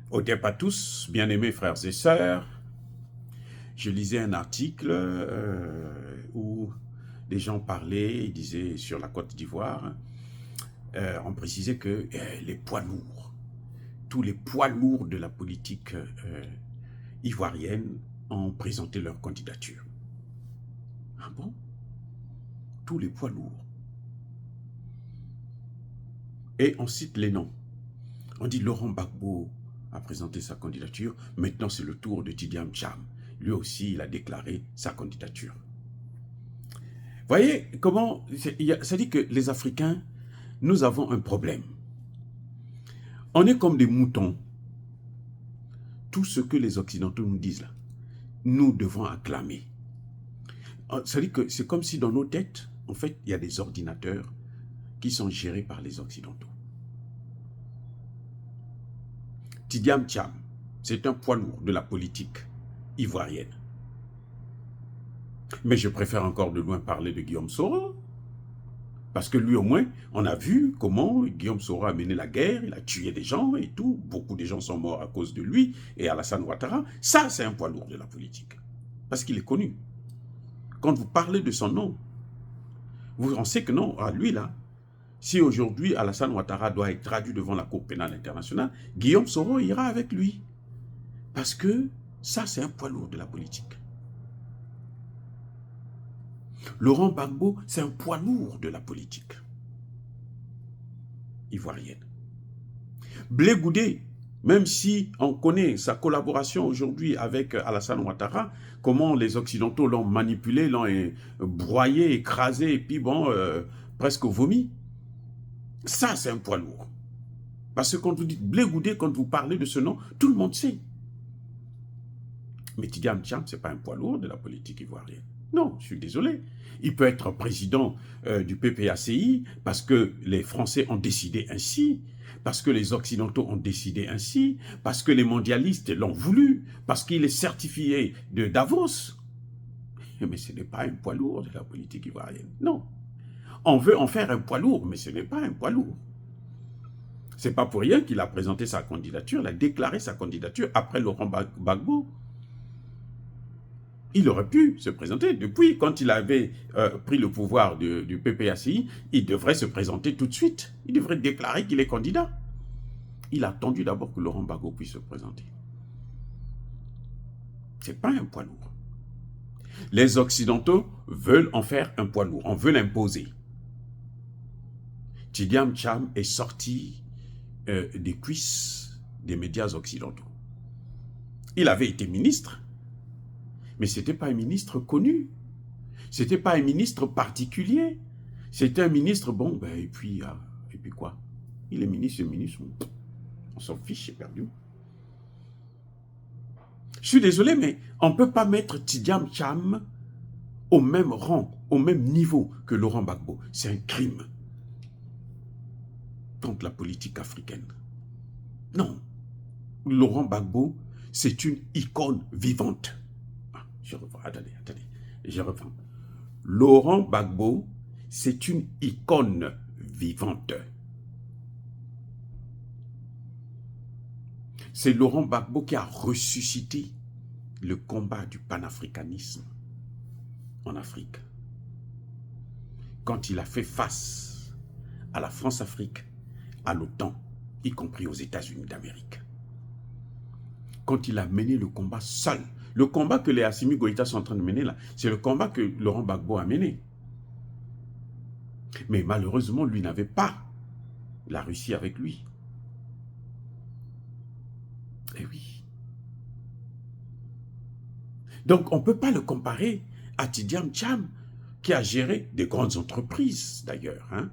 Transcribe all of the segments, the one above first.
Au départ, tous, bien-aimés frères et sœurs, je lisais un article où des gens parlaient, ils disaient sur la Côte d'Ivoire, on précisait que les poids lourds, tous les poids lourds de la politique ivoirienne ont présenté leur candidature. Ah bon? Tous les poids lourds. Et on cite les noms. On dit Laurent Gbagbo a présenté sa candidature, maintenant c'est le tour de Tidiane Cham. Lui aussi, il a déclaré sa candidature. Voyez comment, ça dit que les Africains, nous avons un problème. On est comme des moutons. Tout ce que les Occidentaux nous disent là, nous devons acclamer. Ça dit que c'est comme si dans nos têtes, en fait, il y a des ordinateurs qui sont gérés par les Occidentaux. Tidiane Cham, c'est un poids lourd de la politique ivoirienne. Mais je préfère encore de loin parler de Guillaume Soro. Parce que lui, au moins, on a vu comment Guillaume Soro a mené la guerre, il a tué des gens et tout. Beaucoup de gens sont morts à cause de lui et Alassane Ouattara. Ça, c'est un poids lourd de la politique. Parce qu'il est connu. Quand vous parlez de son nom, vous pensez que non, à lui là, si aujourd'hui Alassane Ouattara doit être traduit devant la Cour pénale internationale, Guillaume Soro ira avec lui. Parce que ça, c'est un poids lourd de la politique. Laurent Gbagbo, c'est un poids lourd de la politique ivoirienne. Blé Goudé, même si on connaît sa collaboration aujourd'hui avec Alassane Ouattara, comment les Occidentaux l'ont manipulé, l'ont broyé, écrasé, et puis bon, presque vomi. Ça, c'est un poids lourd. Parce que quand vous dites Blé Goudé, quand vous parlez de ce nom, tout le monde sait. Mais Tidiane Cham, ce n'est pas un poids lourd de la politique ivoirienne. Non, je suis désolé. Il peut être président du PPACI parce que les Français ont décidé ainsi, parce que les Occidentaux ont décidé ainsi, parce que les mondialistes l'ont voulu, parce qu'il est certifié de Davos. Mais ce n'est pas un poids lourd de la politique ivoirienne. Non. On veut en faire un poids lourd, mais ce n'est pas un poids lourd. Ce n'est pas pour rien qu'il a présenté sa candidature, il a déclaré sa candidature après Laurent Gbagbo. Il aurait pu se présenter. Depuis, quand il avait pris le pouvoir du PPACI, il devrait se présenter tout de suite. Il devrait déclarer qu'il est candidat. Il a attendu d'abord que Laurent Gbagbo puisse se présenter. Ce n'est pas un poids lourd. Les Occidentaux veulent en faire un poids lourd. On veut l'imposer. Tidiane Cham est sorti des cuisses des médias occidentaux. Il avait été ministre. Mais ce n'était pas un ministre connu. Ce n'était pas un ministre particulier. C'était un ministre, bon, ben, et puis quoi? Il est ministre, on s'en fiche, c'est perdu. Je suis désolé, mais on ne peut pas mettre Tidiane Cham au même rang, au même niveau que Laurent Gbagbo. C'est un crime contre la politique africaine. Non. Laurent Gbagbo, c'est une icône vivante. Je reprends, attendez, je reprends. Laurent Gbagbo, c'est une icône vivante. C'est Laurent Gbagbo qui a ressuscité le combat du panafricanisme en Afrique. Quand il a fait face à la France-Afrique, à l'OTAN, y compris aux États-Unis d'Amérique. Quand il a mené le combat seul. Le combat que les Assimi Goïta sont en train de mener là, c'est le combat que Laurent Gbagbo a mené. Mais malheureusement, lui n'avait pas la Russie avec lui. Eh oui. Donc, on ne peut pas le comparer à Tidiane Cham, qui a géré des grandes entreprises, d'ailleurs, hein,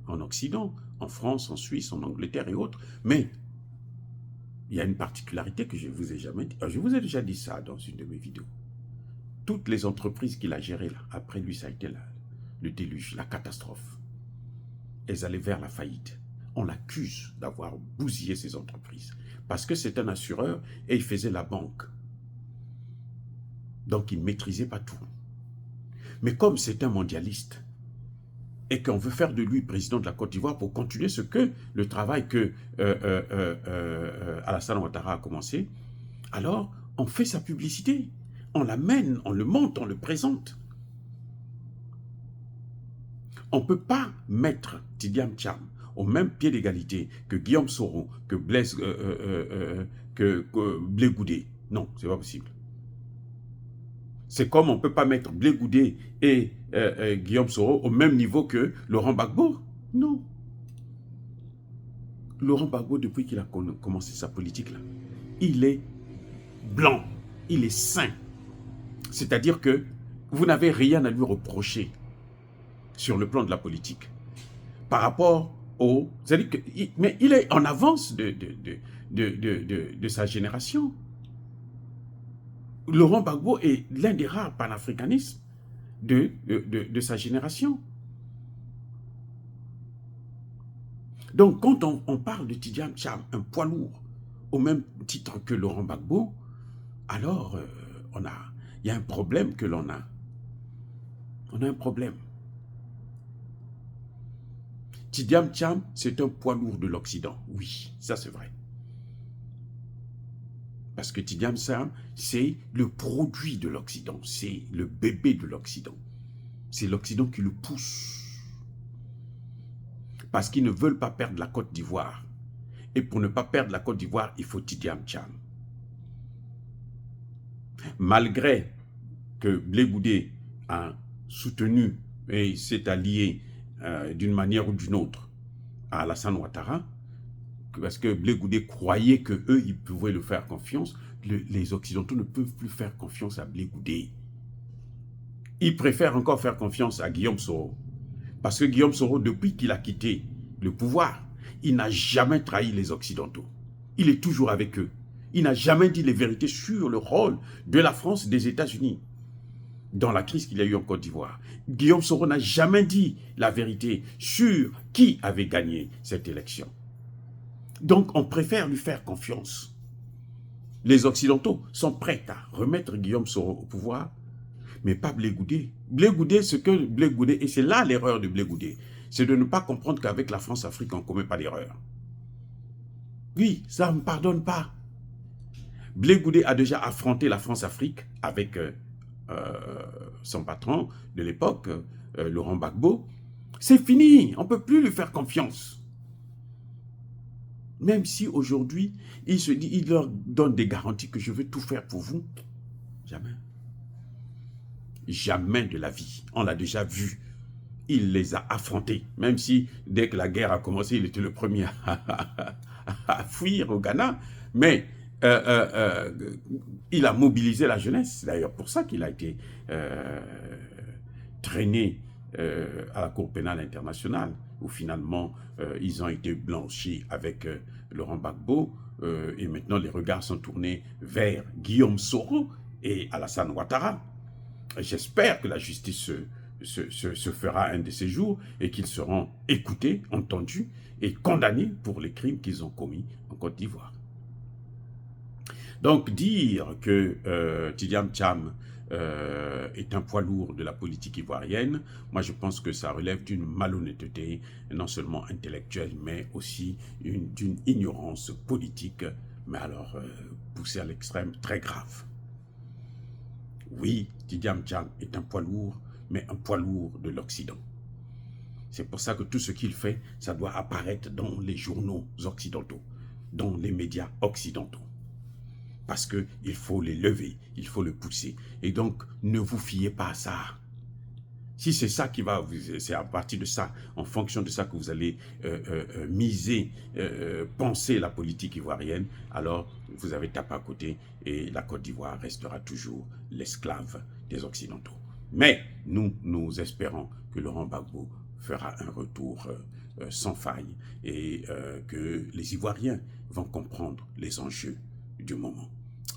en Occident, en France, en Suisse, en Angleterre et autres. Mais il y a une particularité que je ne vous ai jamais dit. Je vous ai déjà dit ça dans une de mes vidéos. Toutes les entreprises qu'il a gérées, là, après lui, ça a été le déluge, la catastrophe. Elles allaient vers la faillite. On l'accuse d'avoir bousillé ces entreprises. Parce que c'est un assureur et il faisait la banque. Donc il ne maîtrisait pas tout. Mais comme c'est un mondialiste, et qu'on veut faire de lui président de la Côte d'Ivoire pour continuer le travail que Alassane Ouattara a commencé, alors on fait sa publicité, on l'amène, on le monte, on le présente. On ne peut pas mettre Tidiane Cham au même pied d'égalité que Guillaume Soro, que Blé Goudé. Non, c'est pas possible. C'est comme on ne peut pas mettre Blé Goudé et Guillaume Soro au même niveau que Laurent Gbagbo. Non. Laurent Gbagbo, depuis qu'il a commencé sa politique, là, il est blanc, il est sain. C'est-à-dire que vous n'avez rien à lui reprocher sur le plan de la politique. Par rapport au... C'est-à-dire que, mais il est en avance de sa génération. Laurent Gbagbo est l'un des rares panafricanistes de sa génération. Donc, quand on parle de Tidiane Cham, un poids lourd, au même titre que Laurent Gbagbo, alors il y a un problème que l'on a. On a un problème. Tidiane Cham, c'est un poids lourd de l'Occident. Oui, ça c'est vrai. Parce que Tidiane Cham, c'est le produit de l'Occident. C'est le bébé de l'Occident. C'est l'Occident qui le pousse. Parce qu'ils ne veulent pas perdre la Côte d'Ivoire. Et pour ne pas perdre la Côte d'Ivoire, il faut Tidiane Cham. Malgré que Blé Goudé a soutenu et s'est allié d'une manière ou d'une autre à Alassane Ouattara, parce que Blé Goudé croyait qu'eux, ils pouvaient le faire confiance, les Occidentaux ne peuvent plus faire confiance à Blé Goudé. Ils préfèrent encore faire confiance à Guillaume Soro. Parce que Guillaume Soro, depuis qu'il a quitté le pouvoir, il n'a jamais trahi les Occidentaux. Il est toujours avec eux. Il n'a jamais dit les vérités sur le rôle de la France et des États-Unis dans la crise qu'il y a eu en Côte d'Ivoire. Guillaume Soro n'a jamais dit la vérité sur qui avait gagné cette élection. Donc, on préfère lui faire confiance. Les Occidentaux sont prêts à remettre Guillaume Soro au pouvoir, mais pas Blé Goudé. Blé Goudé, ce que Blé Goudé, et c'est là l'erreur de Blé Goudé, c'est de ne pas comprendre qu'avec la France-Afrique, on ne commet pas d'erreur. Oui, ça ne me pardonne pas. Blé Goudé a déjà affronté la France-Afrique avec son patron de l'époque, Laurent Gbagbo. C'est fini, on ne peut plus lui faire confiance. Même si aujourd'hui, il se dit, il leur donne des garanties que je vais tout faire pour vous. Jamais. Jamais de la vie. On l'a déjà vu. Il les a affrontés. Même si, dès que la guerre a commencé, il était le premier à fuir au Ghana. Mais il a mobilisé la jeunesse. C'est d'ailleurs pour ça qu'il a été traîné à la Cour pénale internationale, où finalement, ils ont été blanchis avec Laurent Gbagbo. Et maintenant, les regards sont tournés vers Guillaume Soro et Alassane Ouattara. J'espère que la justice se fera un de ces jours et qu'ils seront écoutés, entendus et condamnés pour les crimes qu'ils ont commis en Côte d'Ivoire. Donc dire que Tidiane Cham est un poids lourd de la politique ivoirienne, moi je pense que ça relève d'une malhonnêteté, non seulement intellectuelle, mais aussi d'une ignorance politique, mais alors poussée à l'extrême, très grave. Oui, Tidiane Cham est un poids lourd, mais un poids lourd de l'Occident. C'est pour ça que tout ce qu'il fait, ça doit apparaître dans les journaux occidentaux, dans les médias occidentaux. Parce qu'il faut les lever, il faut le pousser. Et donc, ne vous fiez pas à ça. Si c'est ça qui va, c'est à partir de ça, en fonction de ça que vous allez miser, penser la politique ivoirienne, alors vous avez tapé à côté et la Côte d'Ivoire restera toujours l'esclave des Occidentaux. Mais nous espérons que Laurent Gbagbo fera un retour sans faille et que les Ivoiriens vont comprendre les enjeux du moment.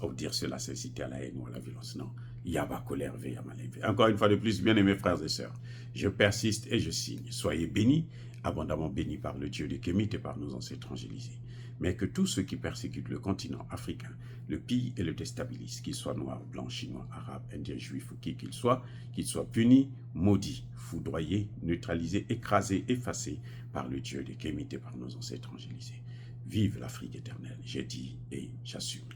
Au dire cela, c'est citer à la haine ou à la violence. Non. Yaba colère ve yamaleve. Encore une fois de plus, bien aimés frères et sœurs, je persiste et je signe. Soyez bénis, abondamment bénis par le Dieu des Kémites et par nos ancêtres angélisés. mais que tous ceux qui persécutent le continent africain, le pillent et le déstabilisent, qu'ils soient noirs, blancs, chinois, arabes, indiens, juifs ou qui qu'ils soient punis, maudits, foudroyés, neutralisés, écrasés, effacés par le Dieu des Kémites et par nos ancêtres angélisés. Vive l'Afrique éternelle, j'ai dit et j'assume.